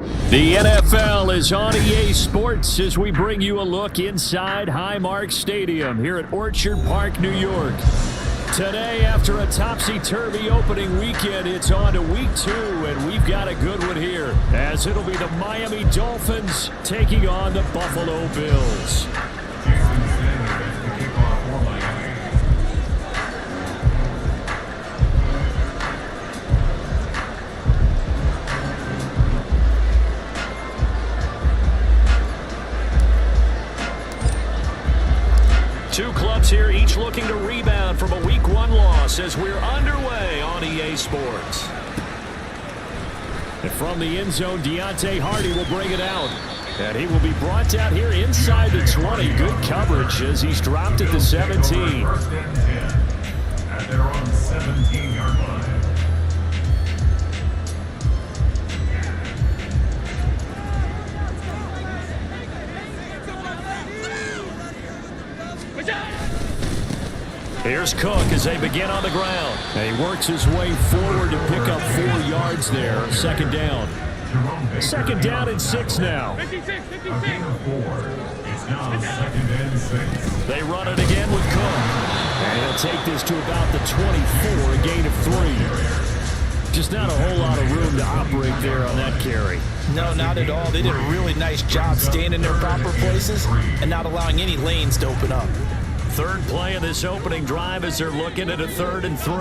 The NFL is on EA Sports as we bring you a look inside Highmark Stadium here at Orchard Park, New York. Today, after a topsy-turvy opening weekend, it's on to week 2, and we've got a good one here, as it'll be the Miami Dolphins taking on the Buffalo Bills. Two clubs here, each looking to rebound from a Week 1 loss as we're underway on EA Sports. And from the end zone, Deontay Hardy will bring it out. And he will be brought out here inside the 20. Good coverage as he's dropped at the 17. And they're on the 17-yard line. Here's Cook as they begin on the ground. And he works his way forward to pick up 4 yards there. Second down. Second down and 6 now. 56. It's now second and 6. They run it again with Cook. And he'll take this to about the 24, a gain of 3. Just not a whole lot of room to operate there on that carry. No, not at all. They did a really nice job staying in their proper places and not allowing any lanes to open up. Third play of this opening drive as they're looking at a 3rd and 3.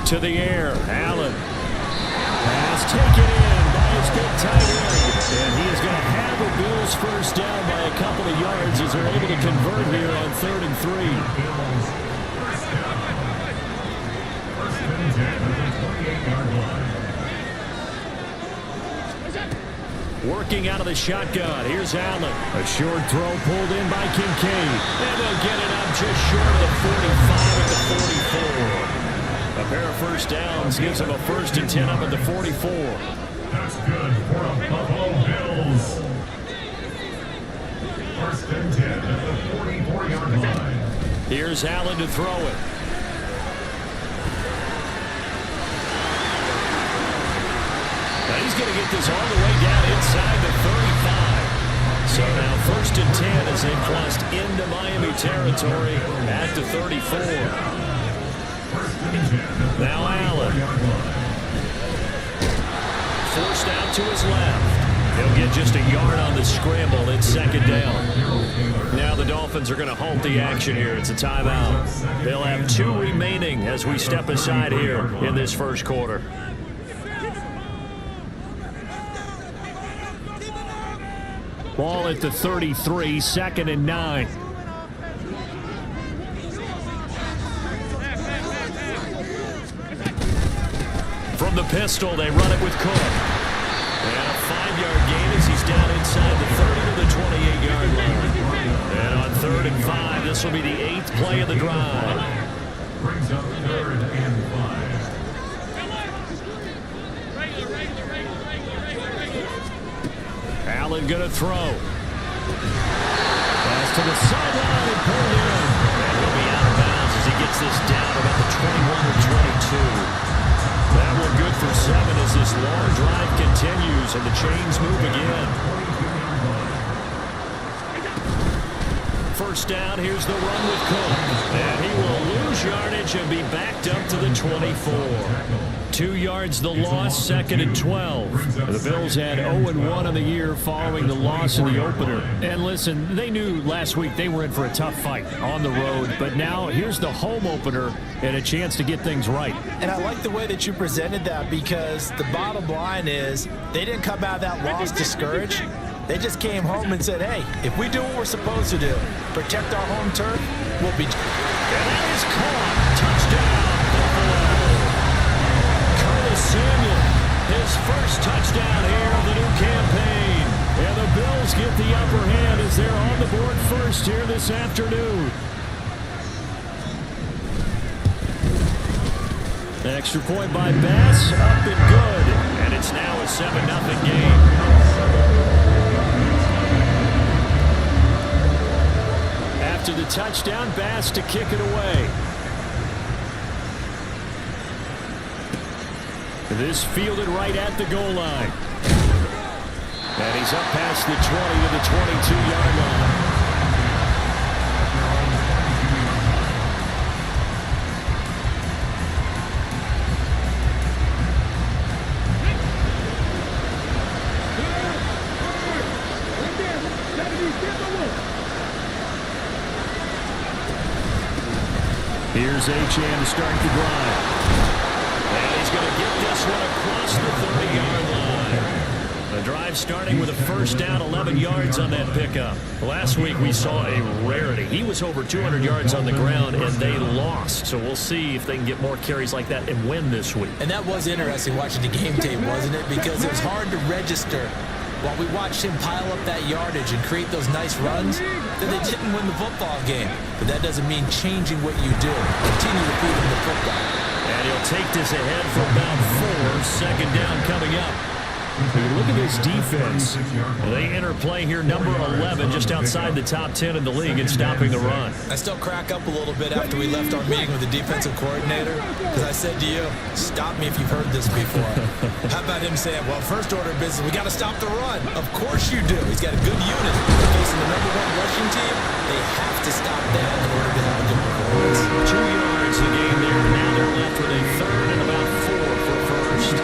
To the air, Allen. Pass taken in by his big tight end. And he is going to have the Bills first down by a couple of yards as they're able to convert here on 3rd and 3. First and 10 at the 28-yard line. Working out of the shotgun. Here's Allen. A short throw pulled in by Kincaid. And they'll get it up just short of the 45 at the 44. A pair of first downs gives them a 1st and 10 up at the 44. That's good for the Buffalo Bills. First and 10 at the 44-yard line. Here's Allen to throw it. He's going to get this all the way down inside the 35. So now 1st and 10 as they crossed into Miami territory at the 34. Now Allen. Forced out to his left. He'll get just a yard on the scramble. It's 2nd down. Now the Dolphins are going to halt the action here. It's a timeout. They'll have 2 remaining as we step aside here in this first quarter. Ball at the 33, 2nd and 9. From the pistol, they run it with Cook. And a 5-yard gain as he's down inside the 30 to the 28-yard line. And on 3rd and 5, this will be the 8th play of the drive. Brings up 3rd and 5. Allen going to throw. Pass to the sideline and pulled in. And he'll be out of bounds as he gets this down about the 21 or 22. That one good for 7 as this long drive continues and the chains move again. First down, here's the run with Cook. And he will lose yardage and be backed up to the 24. 2 yards the loss, 2nd and 12. The Bills had 0-1 on the year following the loss in the opener. And listen, they knew last week they were in for a tough fight on the road. But now here's the home opener and a chance to get things right. And I like the way that you presented that because the bottom line is they didn't come out of that loss discouraged. They just came home and said, hey, if we do what we're supposed to do, protect our home turf, we'll be... And that is caught. Touchdown. Samuel, his first touchdown here of the new campaign. And the Bills get the upper hand as they're on the board first here this afternoon. Extra point by Bass, up and good. And it's now a 7-0 game. After the touchdown pass to kick it away. This fielded right at the goal line. And he's up past the 20 to the 22-yard line. Here's Achane to start the drive. And he's going to get this one across the 30-yard line. The drive starting with a first down, 11 yards on that pickup. Last week we saw a rarity. He was over 200 yards on the ground, and they lost. So we'll see if they can get more carries like that and win this week. And that was interesting watching the game tape, wasn't it? Because it was hard to register while we watched him pile up that yardage and create those nice runs that they didn't win the football game. But that doesn't mean changing what you do. Continue to feed him the football. And he'll take this ahead for about 4. Second down coming up. Look at this defense. They enter play here, number 11, just outside the top 10 in the league in stopping the run. I still crack up a little bit after we left our meeting with the defensive coordinator, because I said to you, stop me if you've heard this before. How about him saying, well, first order of business, we got to stop the run. Of course you do. He's got a good unit. They're facing the number 1 rushing team. They have to stop that in order to have a good performance. 2 yards the game there. Now they're left with a third and about 4 for first.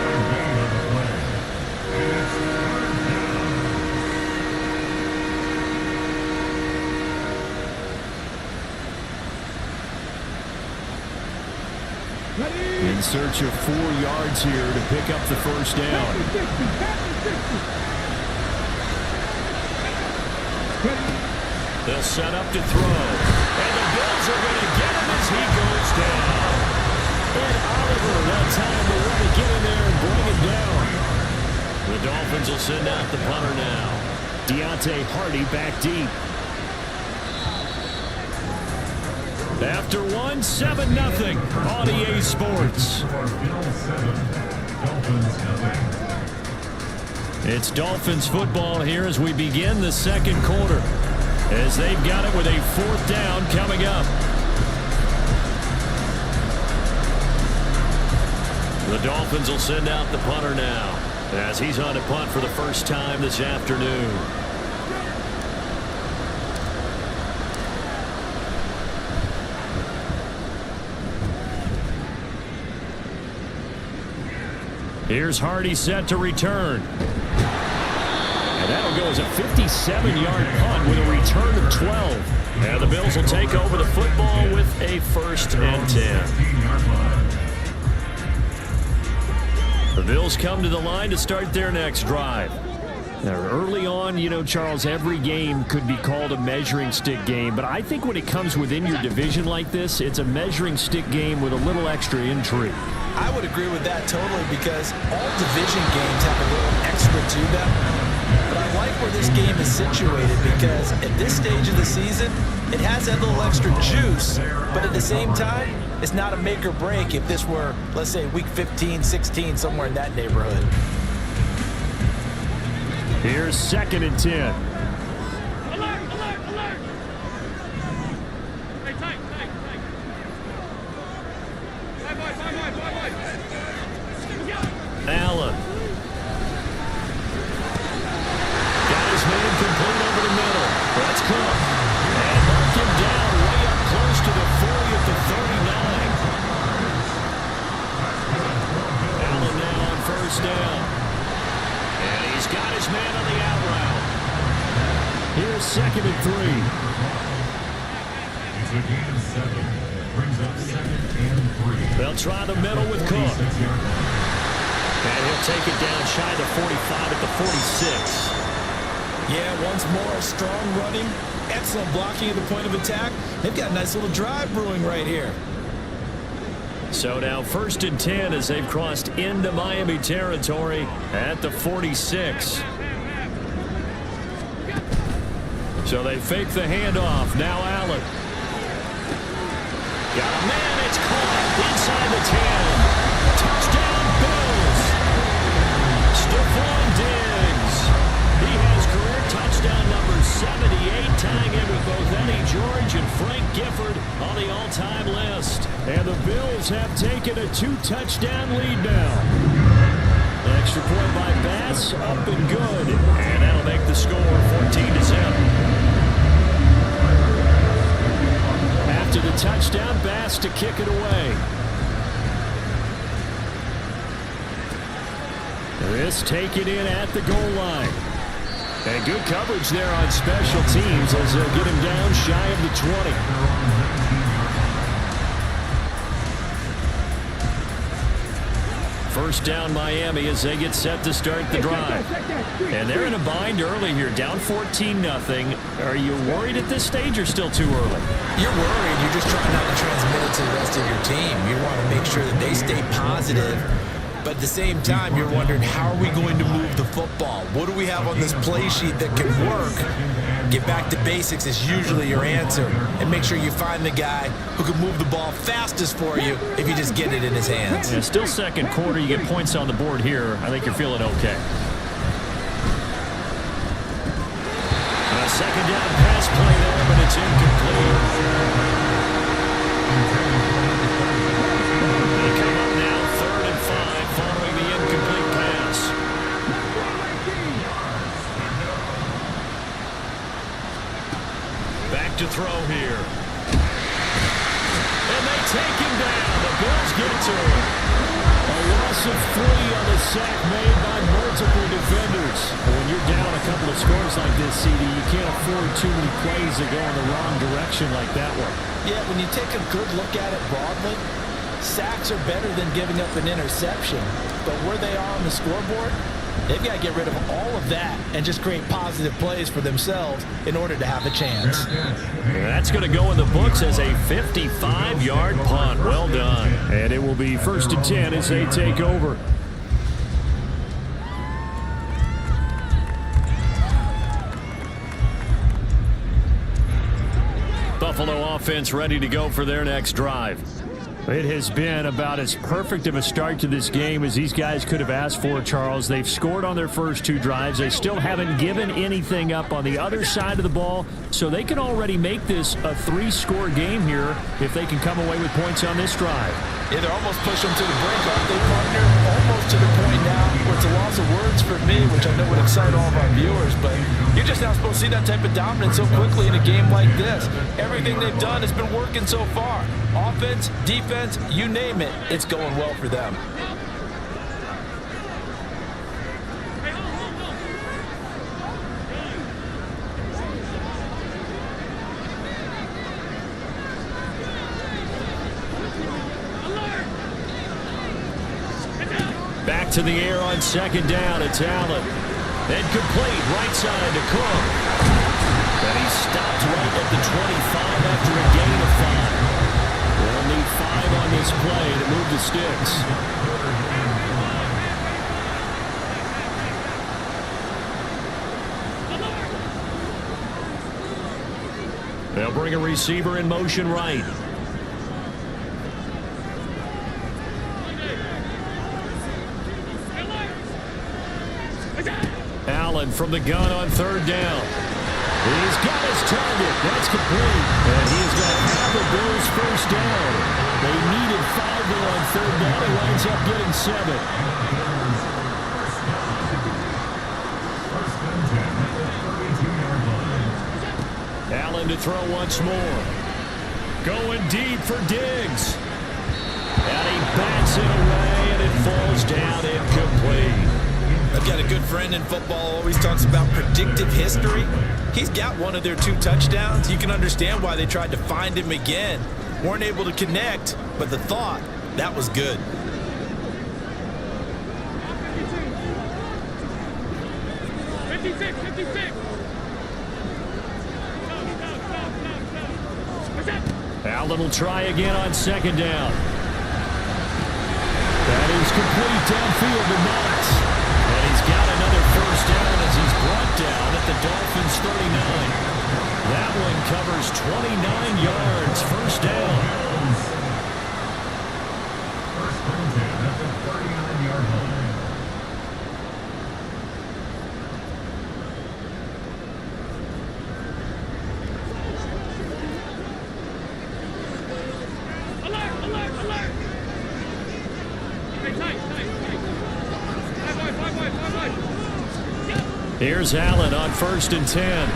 In search of 4 yards here to pick up the first down. They'll set up to throw. And the Bills are going to get him as he goes down. And Oliver, that time to really get in there and bring it down. The Dolphins will send out the punter now. Deontay Hardy back deep. After 1, 7-0 on EA Sports. It's Dolphins football here as we begin the second quarter, as they've got it with a 4th down coming up. The Dolphins will send out the punter now, as he's on to punt for the first time this afternoon. Here's Hardy set to return. And that'll go as a 57-yard punt with a return of 12. And the Bills will take over the football with a 1st and 10. The Bills come to the line to start their next drive. Now, early on, you know, Charles, every game could be called a measuring stick game. But I think when it comes within your division like this, it's a measuring stick game with a little extra intrigue. I would agree with that totally, because all division games have a little extra to them. But I like where this game is situated, because at this stage of the season, it has that little extra juice. But at the same time, it's not a make or break if this were, let's say, week 15, 16, somewhere in that neighborhood. Here's 2nd and 10. Allen. Got his man complete over the middle. That's Cook. And mark him down way up close to the 40 at the 39. Allen now on first down. And he's got his man on the out route. Here's 2nd and 3. It's a gain of 7. Brings up 2nd and 3. They'll try the middle with Cook. And he'll take it down shy of the 45 at the 46. Yeah, once more, strong running, excellent blocking at the point of attack. They've got a nice little drive brewing right here. So now 1st and 10 as they've crossed into Miami territory at the 46. So they fake the handoff. Now Allen. Got a man. It's caught inside the 10. Touchdown Bills. Stephon Diggs. He has career touchdown number 78, tying in with both Eddie George and Frank Bills have taken a 2-touchdown lead now. Extra point by Bass, up and good. And that'll make the score 14-7. After the touchdown, Bass to kick it away. This taken in at the goal line. And good coverage there on special teams as they'll get him down shy of the 20. First down Miami as they get set to start the drive. And they're in a bind early here, down 14-0. Are you worried at this stage or still too early? You're worried. You're just trying not to transmit it to the rest of your team. You want to make sure that they stay positive. But at the same time, you're wondering, how are we going to move the football? What do we have on this play sheet that can work? Get back to basics is usually your answer. And make sure you find the guy who can move the ball fastest for you if you just get it in his hands. Yeah, still second quarter. You get points on the board here. I think you're feeling okay. A second down pass play there, but it's incomplete. They come up now 3rd and 5 following the incomplete pass. Back to throw here. And they take him down. The Bills get to him. A loss of 3 on the sack made by multiple defenders. When you're down a couple of scores like this, CD, you can't afford too many plays that go in the wrong direction like that one. Yeah, when you take a good look at it broadly, sacks are better than giving up an interception. But where they are on the scoreboard, they've got to get rid of all of that and just create positive plays for themselves in order to have a chance. That's going to go in the books as a 55-yard punt. Well done. And it will be 1st and 10 as they take over. Buffalo offense ready to go for their next drive. It has been about as perfect of a start to this game as these guys could have asked for, Charles. They've scored on their first 2 drives. They still haven't given anything up on the other side of the ball, so they can already make this a 3-score game here if they can come away with points on this drive. Yeah, they're almost pushing them to the brink, aren't they, partner? Almost to the point now where it's a loss of words for me, which I know would excite all of our viewers, but you're just not supposed to see that type of dominance so quickly in a game like this. Everything they've done has been working so far. Offense, defense, you name it, it's going well for them. Back to the air on 2nd down. It's Allen. Then complete right side to Cook. And he stopped right at the 25 after a gain of 5. They'll need 5 on this play to move the sticks. They'll bring a receiver in motion right. Allen from the gun on 3rd down. He's got his target. That's complete. And he's got half of Bills' first down. They needed 5 there on 3rd down. He winds up getting 7. Allen to throw once more. Going deep for Diggs. And he bats it away, and it falls down incomplete. I've got a good friend in football, always talks about predictive history. He's got one of their 2 touchdowns. You can understand why they tried to find him again. Weren't able to connect, but the thought, that was good. Allen will try again on 2nd down. That is complete downfield to Knox. And he's got another first down as he's brought down at the Dolphins 39. That one covers 29 yards. First down. First and 10 at the 39-yard line. Alert, alert, alert! Here's Allen on 1st and 10.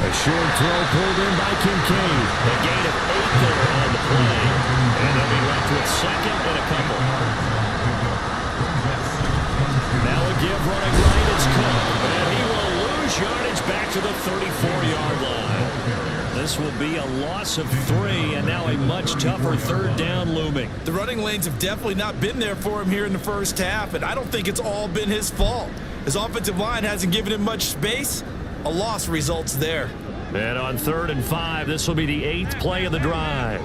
A short throw pulled in by Kincaid. A gain of 8 there on the play. And they'll be left with 2nd and a couple. Now a give running right. It's Cook. And he will lose yardage back to the 34-yard line. This will be a loss of 3, and now a much tougher 3rd down looming. The running lanes have definitely not been there for him here in the first half, and I don't think it's all been his fault. His offensive line hasn't given him much space. A loss results there. And on 3rd and 5, this will be the 8th play of the drive.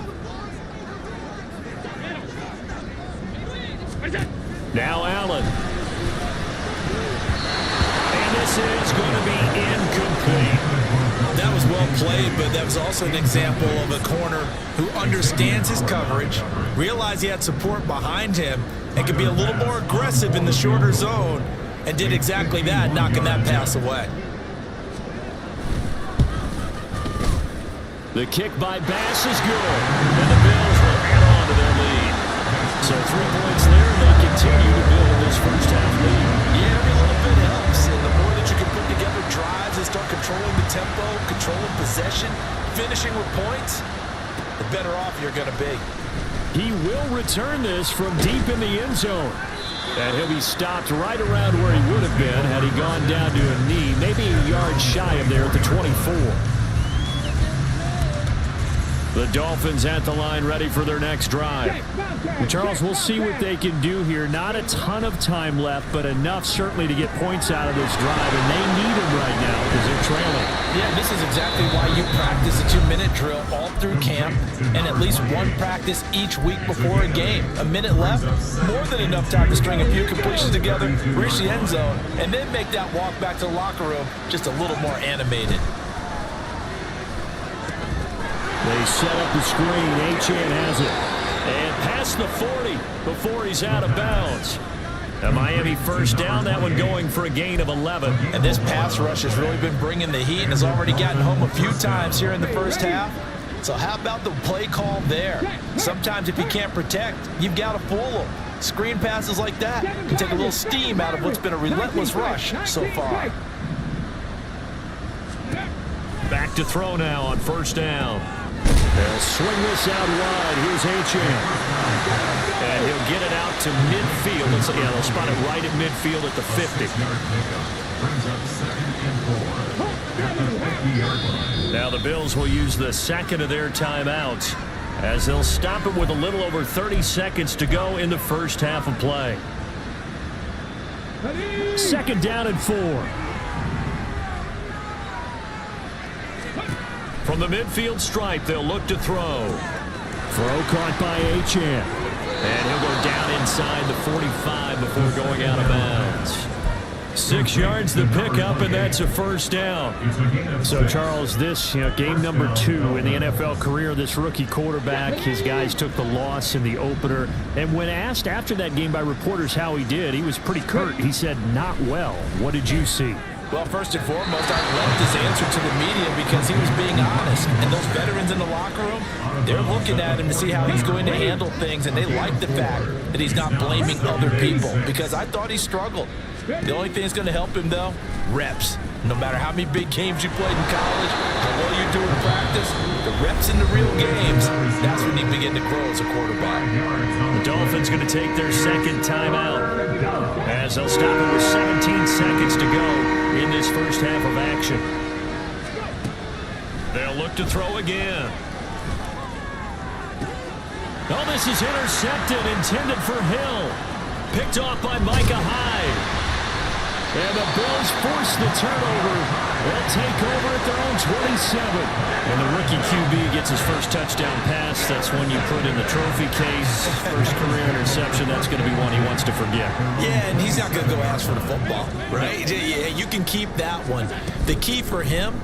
Now Allen. And this is going to be incomplete. That was well played, but that was also an example of a corner who understands his coverage, realized he had support behind him, and could be a little more aggressive in the shorter zone, and did exactly that, knocking that pass away. The kick by Bass is good, and the Bills will add on to their lead. So 3 points there, and they continue to build this first half lead. Yeah, every little bit helps, and the more that you can put together drives and start controlling the tempo, controlling possession, finishing with points, the better off you're going to be. He will return this from deep in the end zone. And he'll be stopped right around where he would have been had he gone down to a knee, maybe a yard shy of there at the 24. The Dolphins at the line ready for their next drive. And Charles, we'll see what they can do here. Not a ton of time left, but enough certainly to get points out of this drive, and they need them right now because they're trailing. Yeah, this is exactly why you practice a 2-minute drill all through camp and at least one practice each week before a game. A minute left, more than enough time to string a few completions together, reach the end zone, and then make that walk back to the locker room just a little more animated. They set up the screen. Achane has it. And past the 40 before he's out of bounds. A Miami first down, that one going for a gain of 11. And this pass rush has really been bringing the heat and has already gotten home a few times here in the first half. So how about the play call there? Sometimes if you can't protect, you've got to fool them. Screen passes like that can take a little steam out of what's been a relentless rush so far. Back to throw now on 1st down. They'll swing this out wide. Here's Achane. And he'll get it out to midfield. They'll spot it right at midfield at the 50. Now the Bills will use the 2nd of their timeouts as they'll stop it with a little over 30 seconds to go in the first half of play. 2nd down and 4. From the midfield stripe, they'll look to throw. Throw caught by Achane. And he'll go down inside the 45 before going out of bounds. 6 yards the pickup, and that's a first down. So, Charles, this game number 2 in the NFL career, this rookie quarterback, his guys took the loss in the opener. And when asked after that game by reporters how he did, he was pretty curt. He said, not well. What did you see? Well, first and foremost, I loved his answer to the media because he was being honest. And those veterans in the locker room, they're looking at him to see how he's going to handle things, and they like the fact that he's not blaming other people because I thought he struggled. The only thing that's going to help him, though, reps. No matter how many big games you played in college, how well you do in practice, the reps in the real games, that's when you begin to grow as a quarterback. The Dolphins going to take their 2nd timeout as they'll stop it with 17 seconds to go in this first half of action. They'll look to throw again. Oh, this is intercepted, intended for Hill. Picked off by Micah Hyde. And the Bills force the turnover. They'll take over at their own 27. And the rookie QB gets his first touchdown pass. That's one you put in the trophy case. First career interception, that's going to be one he wants to forget. Yeah, and he's not going to go ask for the football, right? Yeah, you can keep that one. The key for him,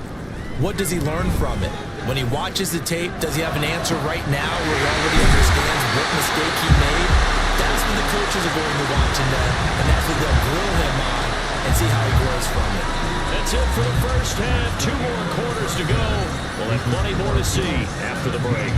what does he learn from it? When he watches the tape, does he have an answer right now where he already understands what mistake he made? That's when the coaches are going to be watching that, and that's what they'll grill him on and see how he grows from it. That's it for the first half. 2 more quarters to go. We'll have plenty more to see after the break.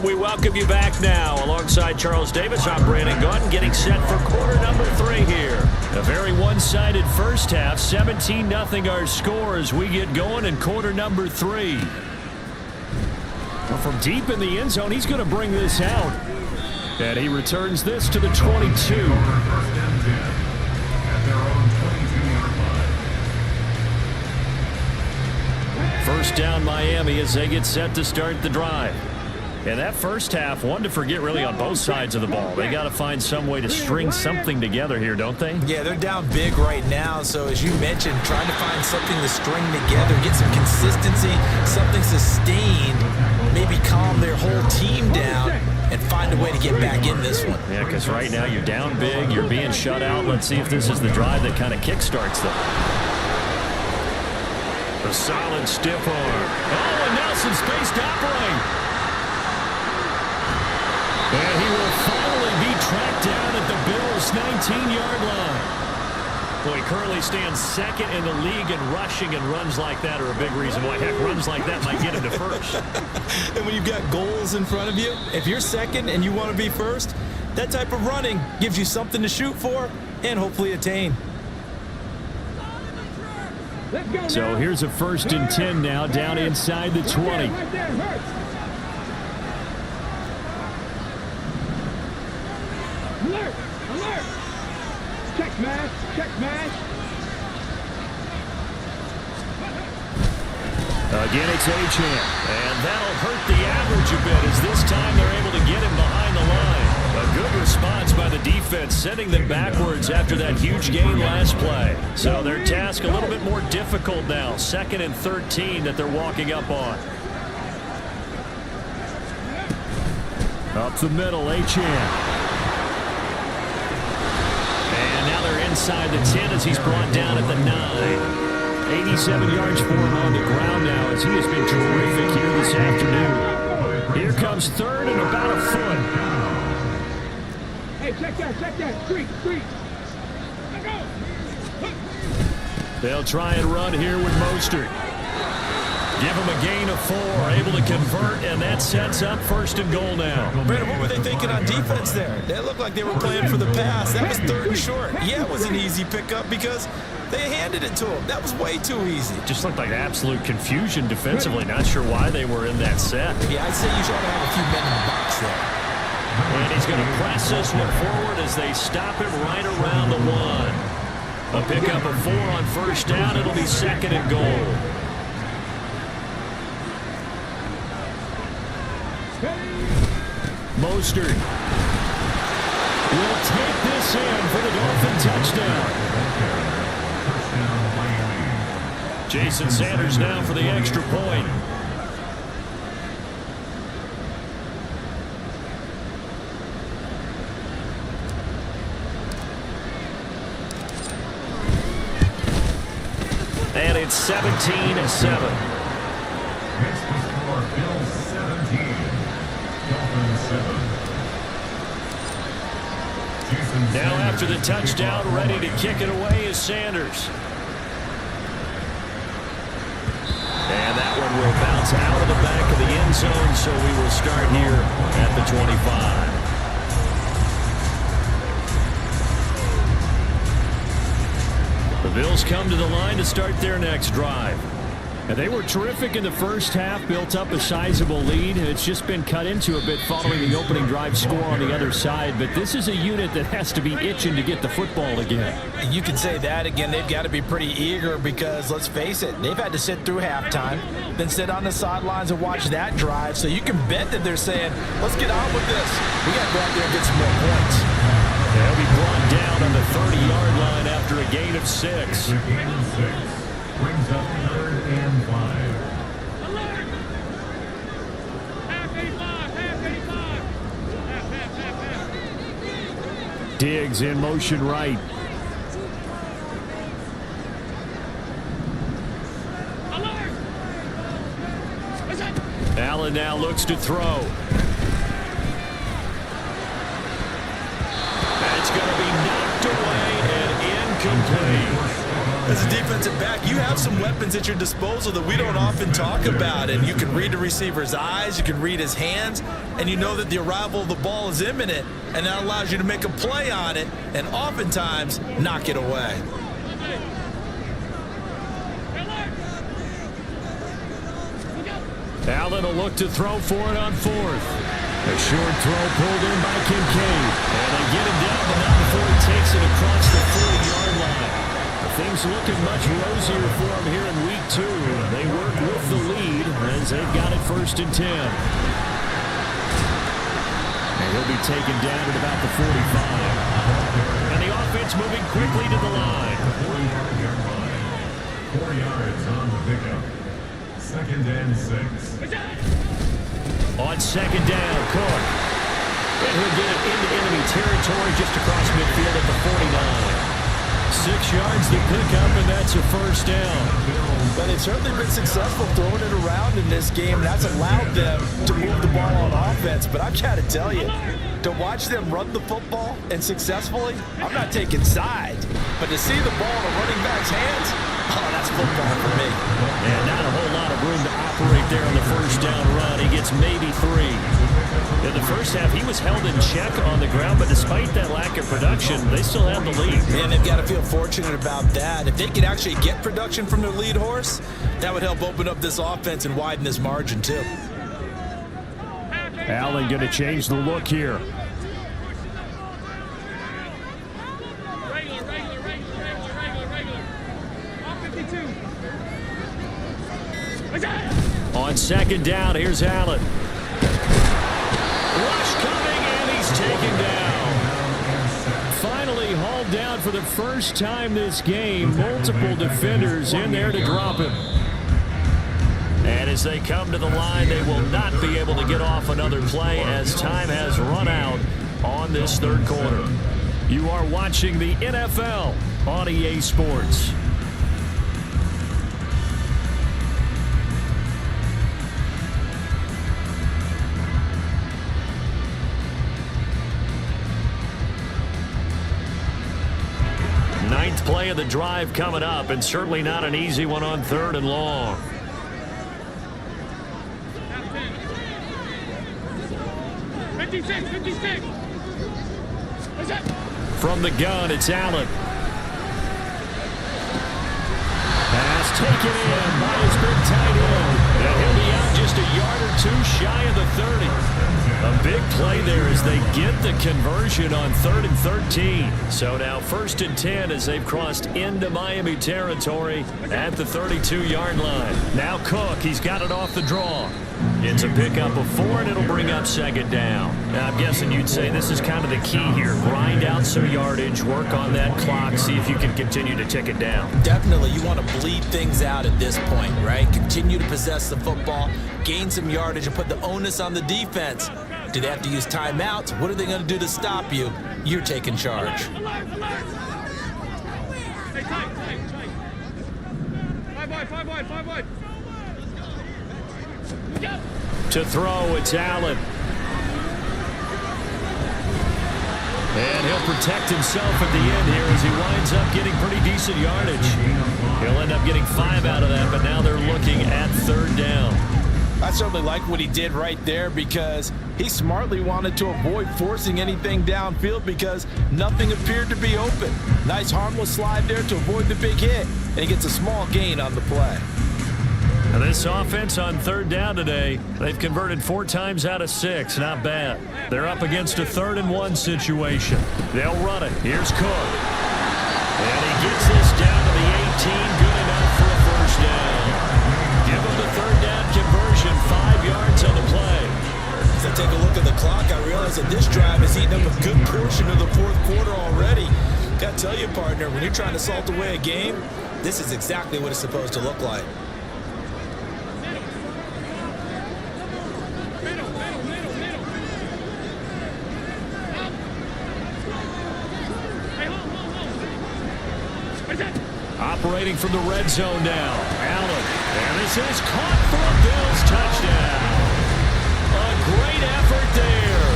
We welcome you back now. Alongside Charles Davis, I'm Brandon Gaudin, getting set for quarter number 3 here. A very one-sided first half, 17-0 our score as we get going in quarter number 3. Well, from deep in the end zone, he's going to bring this out. And he returns this to the 22. First down Miami as they get set to start the drive. And that first half, one to forget really on both sides of the ball. They got to find some way to string something together here, don't they? Yeah, they're down big right now. So as you mentioned, trying to find something to string together, get some consistency, something sustained, maybe calm their whole team down and find a way to get back in this one. Yeah, because right now you're down big, you're being shut out. Let's see if this is the drive that kind of kickstarts them. A solid stiff arm. Oh, and Nelson spaced operate. And he will finally be tracked down at the Bills' 19-yard line. Well, he currently stands second in the league in rushing, and runs like that are a big reason why. Heck, runs like that might get him to first. And when you've got goals in front of you, if you're second and you want to be first, that type of running gives you something to shoot for and hopefully attain. So here's a 1st and 10 now, down inside the 20. Alert! Alert! Check smash! Check smash! Again, it's Achane. And that'll hurt the average a bit as this time they're able to get him behind the line. A good response by the defense, sending them backwards after that huge gain last play. So their task a little bit more difficult now. 2nd and 13 that they're walking up on. Up the middle, Achane. Inside the 10 as he's brought down at the 9. 87 yards for him on the ground now as he has been terrific here this afternoon. Here comes 3rd and about a foot. Hey, check that. Street. They'll try and run here with Mostert. Give him a gain of 4, able to convert, and that sets up 1st and goal now. Brandon, what were they thinking on defense there? They looked like they were playing for the pass. That was 3rd and short. Yeah, it was an easy pickup because they handed it to him. That was way too easy. Just looked like absolute confusion defensively. Not sure why they were in that set. Yeah, I'd say you try to have a few men in the box there. And he's going to press this one forward as they stop him right around the 1. A pickup of 4 on 1st down. It'll be 2nd and goal. Mostert will take this in for the Dolphin touchdown. Jason Sanders now for the extra point. And it's 17-7. Next to score, Bills 17. Dolphins 7. Now after the touchdown, ready to kick it away is Sanders. And that one will bounce out of the back of the end zone, so we will start here at the 25. The Bills come to the line to start their next drive. And they were terrific in the first half, built up a sizable lead. It's just been cut into a bit following the opening drive score on the other side. But this is a unit that has to be itching to get the football again. You can say that again. They've got to be pretty eager because, let's face it, they've had to sit through halftime, then sit on the sidelines and watch that drive. So you can bet that they're saying, let's get on with this. We got to go out there and get some more points. They'll be brought down on the 30-yard line after a gain of 6. The gain of 6 brings up 3rd and 5. Alert! Half 85. Diggs in motion right. Alert! Allen now looks to throw. It's going to be knocked away and incomplete. As a defensive back, you have some weapons at your disposal that we don't often talk about. And you can read the receiver's eyes, you can read his hands, and you know that the arrival of the ball is imminent. And that allows you to make a play on it and oftentimes knock it away. Allen will look to throw for it on fourth. A short throw pulled in by Kincaid. And they get him down, but not before he takes it across the 40-yard line. Things looking much rosier for him here in week 2. They work with the lead as they've got it 1st and 10. And he'll be taken down at about the 45. And the offense moving quickly to the line. 4 yards on the pickup. 2nd and 6. On 2nd down, Cook. And he'll get it into enemy territory just across midfield at the 49. 6 yards to pick up, and that's a 1st down. But they've certainly been successful throwing it around in this game, and that's allowed them to move the ball on offense. But I've got to tell you, to watch them run the football and successfully, I'm not taking sides. But to see the ball in a running back's hands, oh, that's football for me. And not a whole lot of room to operate there on the 1st down run. He gets maybe 3. In the first half, he was held in check on the ground, but despite that lack of production, they still have the lead. And they've got to feel fortunate about that. If they could actually get production from their lead horse, that would help open up this offense and widen this margin too. Allen going to change the look here. On 2nd down, here's Allen. Rush coming, and he's taken down. Finally hauled down for the first time this game. Multiple defenders in there to drop him. And as they come to the line, they will not be able to get off another play as time has run out on this 3rd quarter. You are watching the NFL on EA Sports. Ninth play of the drive coming up, and certainly not an easy one on 3rd and long. From the gun, it's Allen. Pass taken in by his big tight end. And he'll be out just a yard or 2 shy of the 30. A big play there as they get the conversion on 3rd and 13. So now 1st and 10 as they've crossed into Miami territory at the 32-yard line. Now Cook, he's got it off the draw. It's a pickup of 4, and it'll bring up 2nd down. Now, I'm guessing you'd say this is kind of the key here. Grind out some yardage, work on that clock, see if you can continue to tick it down. Definitely, you want to bleed things out at this point, right? Continue to possess the football, gain some yardage, and put the onus on the defense. Do they have to use timeouts? What are they going to do to stop you? You're taking charge. Alert! Stay tight. 5 wide. To throw, it's Allen. And he'll protect himself at the end here as he winds up getting pretty decent yardage. He'll end up getting 5 out of that, but now they're looking at 3rd down. I certainly like what he did right there because he smartly wanted to avoid forcing anything downfield because nothing appeared to be open. Nice harmless slide there to avoid the big hit, and he gets a small gain on the play. Now this offense on 3rd down today, they've converted 4 times out of 6. Not bad. They're up against a 3rd and 1 situation. They'll run it. Here's Cook. And he gets this down to the 18. Good enough for a 1st down. Give him the 3rd down conversion. 5 yards on the play. As I take a look at the clock, I realize that this drive has eaten up a good portion of the 4th quarter already. Got to tell you, partner, when you're trying to salt away a game, this is exactly what it's supposed to look like. Operating from the red zone now. Allen. And this is caught for a Bills touchdown. A great effort there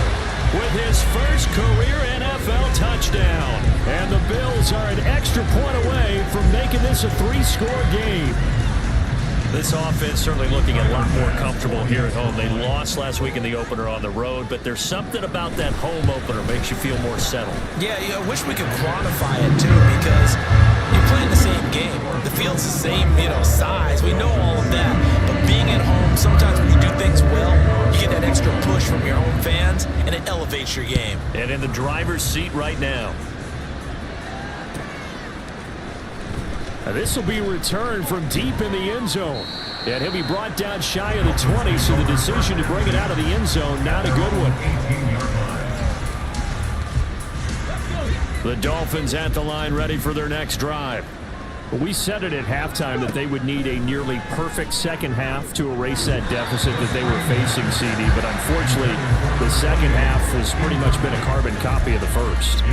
with his first career NFL touchdown. And And the Bills are an extra point away from making this a three-score game. This offense certainly looking a lot more comfortable here at home. They lost last week in the opener on the road, but there's something about that home opener makes you feel more settled. Yeah, I wish we could quantify it, too, because you're playing the same game. The field's the same, size. We know all of that. But being at home, sometimes when you do things well, you get that extra push from your home fans, and it elevates your game. And in the driver's seat right now. This will be returned from deep in the end zone. And he'll be brought down shy of the 20, so the decision to bring it out of the end zone, not a good one. The Dolphins at the line ready for their next drive. We said it at halftime that they would need a nearly perfect second half to erase that deficit that they were facing, CD. But unfortunately, the second half has pretty much been a carbon copy of the first.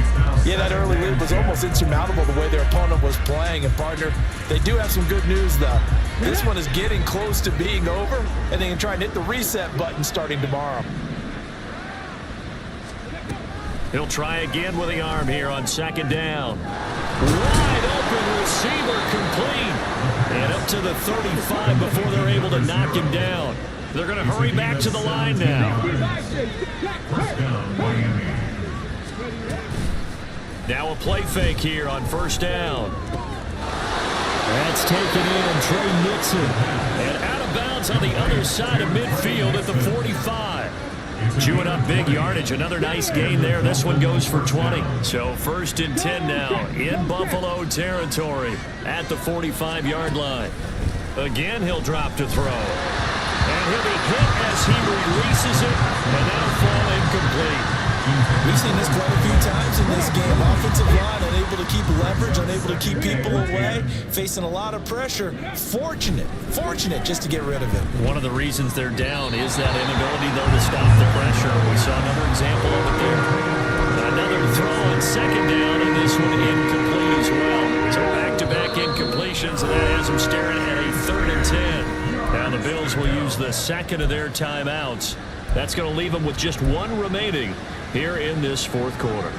Yeah, that early lead was almost insurmountable the way their opponent was playing. And, partner, they do have some good news, though. This one is getting close to being over, and they can try and hit the reset button starting tomorrow. He'll try again with the arm here on second down. Wide open receiver complete. And up to the 35 before they're able to knock him down. They're going to hurry back to the line now. Now a play fake here on first down. That's taken in, Trey Nixon. And out of bounds on the other side of midfield at the 45. Chewing up big yardage. Another nice gain there. This one goes for 20. So first and 10 now in Buffalo territory at the 45-yard line. Again, he'll drop to throw. And he'll be hit as he releases it and now fall incomplete. We've seen this quite a few times in this game. Offensive line unable to keep leverage, unable to keep people away, facing a lot of pressure. Fortunate just to get rid of it. One of the reasons they're down is that inability, though, to stop the pressure. We saw another example of it there. Another throw on second down, and this one incomplete as well. So back-to-back incompletions, and that has them staring at a 3rd and 10. Now the Bills will use the second of their timeouts. That's going to leave them with just one remaining here in this fourth quarter.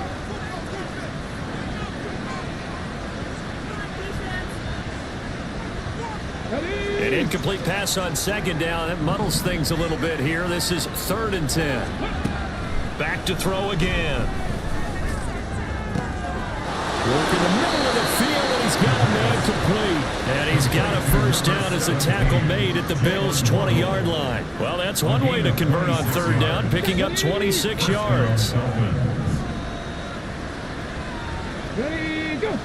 An incomplete pass on second down. That muddles things a little bit here. This is 3rd and 10. Back to throw again. Work in the middle of the field, and he's got a man complete. And he's got a first down as the tackle made at the Bills' 20-yard line. Well, that's one way to convert on 3rd down, picking up 26 yards. Ready, go.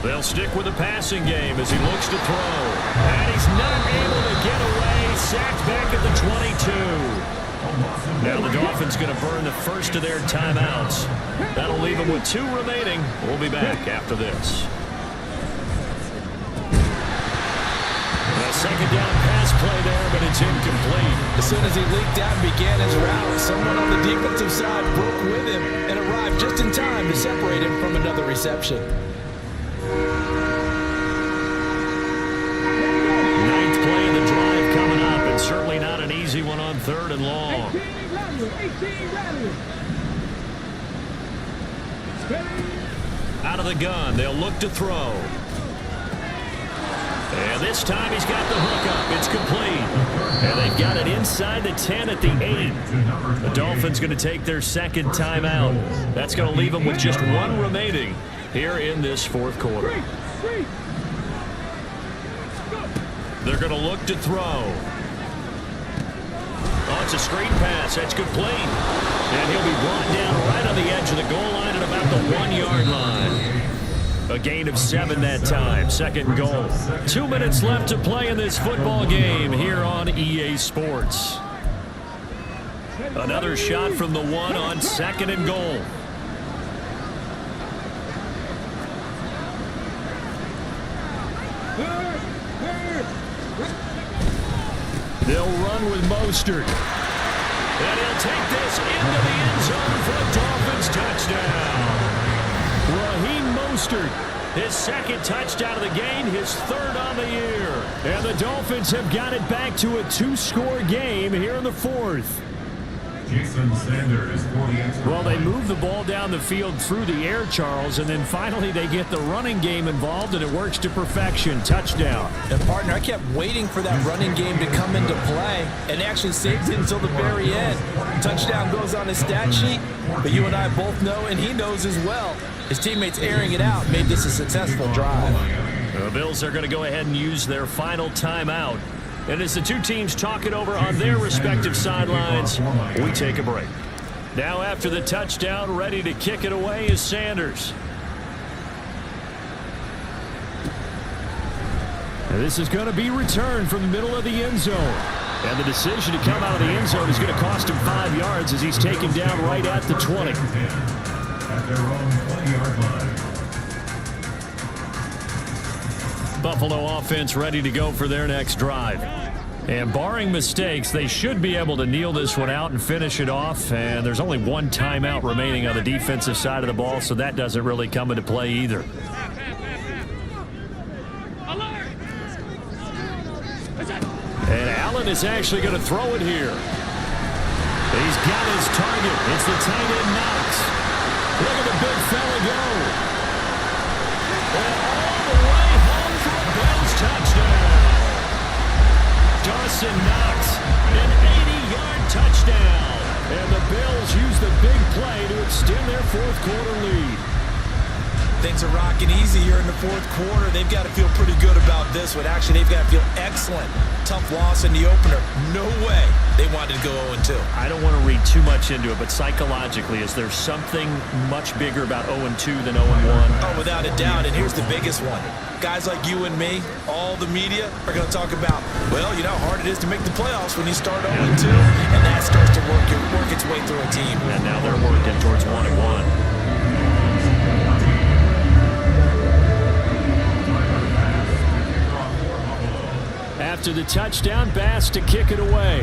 They'll stick with the passing game as he looks to throw. And he's not able to get away. Sacked back at the 22. Now the Dolphins going to burn the first of their timeouts. That'll leave them with 2 remaining. We'll be back after this. A second down pass play there, but it's incomplete. As soon as he leaked out and began his route, someone on the defensive side broke with him and arrived just in time to separate him from another reception. 9th play of the drive coming up, and certainly not an easy one on 3rd and long. 18 Rattler. Out of the gun, they'll look to throw. And this time he's got the hook up. It's complete. And they've got it inside the 10 at the 8. The Dolphins going to take their second timeout. That's going to leave them with just 1 remaining here in this fourth quarter. They're going to look to throw. Oh, it's a screen pass. That's complete. And he'll be brought down right on the edge of the goal line at about the 1-yard line. A gain of 7 that time. 2nd goal. 2 minutes left to play in this football game here on EA Sports. Another shot from the 1 on 2nd and goal. They'll run with Mostert. And he'll take this into the end zone for a Dolphins touchdown. Raheem Mostert, his 2nd touchdown of the game, his 3rd on the year. And the Dolphins have got it back to a 2-score game here in the 4th. Jason Sanders for the extra Well, they point. move the ball down the field through the air, Charles, and then finally they get the running game involved, and it works to perfection. Touchdown. And partner, I kept waiting for that running game to come into play, and actually saved it until the very end. Touchdown goes on his stat sheet, but you and I both know, and he knows as well, his teammates airing it out made this a successful drive. The Bills are going to go ahead and use their final timeout. And as the two teams talk it over on their respective sidelines, we take a break. Now after the touchdown, ready to kick it away is Sanders. And this is going to be returned from the middle of the end zone. And the decision to come out of the end zone is going to cost him 5 yards as he's taken down right at the 20. At their own 20-yard line. Buffalo offense ready to go for their next drive. And barring mistakes, they should be able to kneel this one out and finish it off. And there's only one timeout remaining on the defensive side of the ball, so that doesn't really come into play either. And Allen is actually going to throw it here. He's got his target. It's the tight end Knox. Look at the big fella go. And all the way home for a Bills touchdown. Dawson Knox, an 80-yard touchdown. And the Bills use the big play to extend their fourth-quarter lead. Things are rocking easy here in the fourth quarter. They've got to feel pretty good about this one. Actually, they've got to feel excellent. Tough loss in the opener. No way they wanted to go 0-2. I don't want to read too much into it, but psychologically, is there something much bigger about 0-2 than 0-1? Oh, without a doubt. And here's the biggest one. Guys like you and me, all the media, are going to talk about, well, you know how hard it is to make the playoffs when you start 0-2. And that starts to work its way through a team. And now they're working towards 1-1. After the touchdown, Bass to kick it away.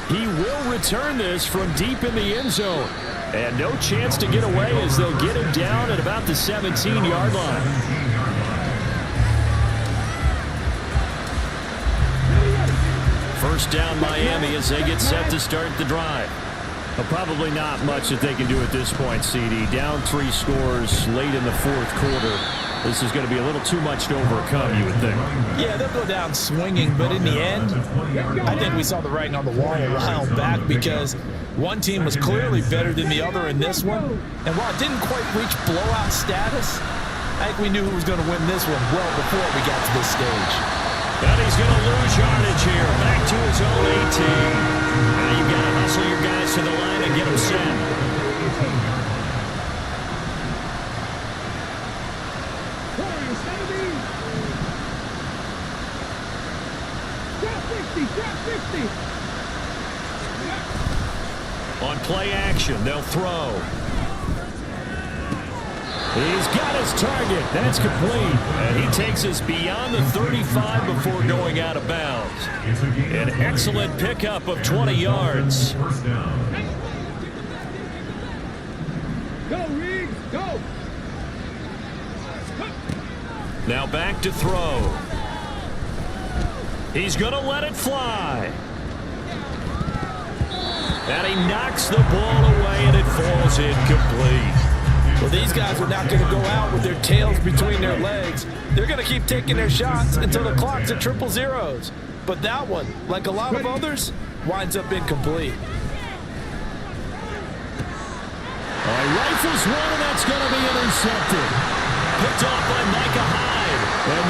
He will return this from deep in the end zone. And no chance to get away as they'll get him down at about the 17-yard line. First down Miami as they get set to start the drive. Well, probably not much that they can do at this point, CD. Down 3 scores late in the fourth quarter. This is going to be a little too much to overcome, you would think. Yeah, they'll go down swinging, but in the end, I think we saw the writing on the wall a while back because one team was clearly better than the other in this one. And while it didn't quite reach blowout status, I think we knew who was going to win this one well before we got to this stage. And he's going to lose yardage here, back to his own 18. Now you've got to hustle your guys to the line and get them set. On play action, they'll throw. He's got his target. That's complete. And he takes us beyond the 35 before going out of bounds. An excellent pickup of 20 yards. First down. Go, Riggs, go. Now back to throw. He's going to let it fly. And he knocks the ball away, and it falls incomplete. Well, these guys are not going to go out with their tails between their legs. They're going to keep taking their shots until the clock's at 000. But that one, like a lot of others, winds up incomplete. Rifles one, and that's going to be intercepted. Picked off by Micah Hyde.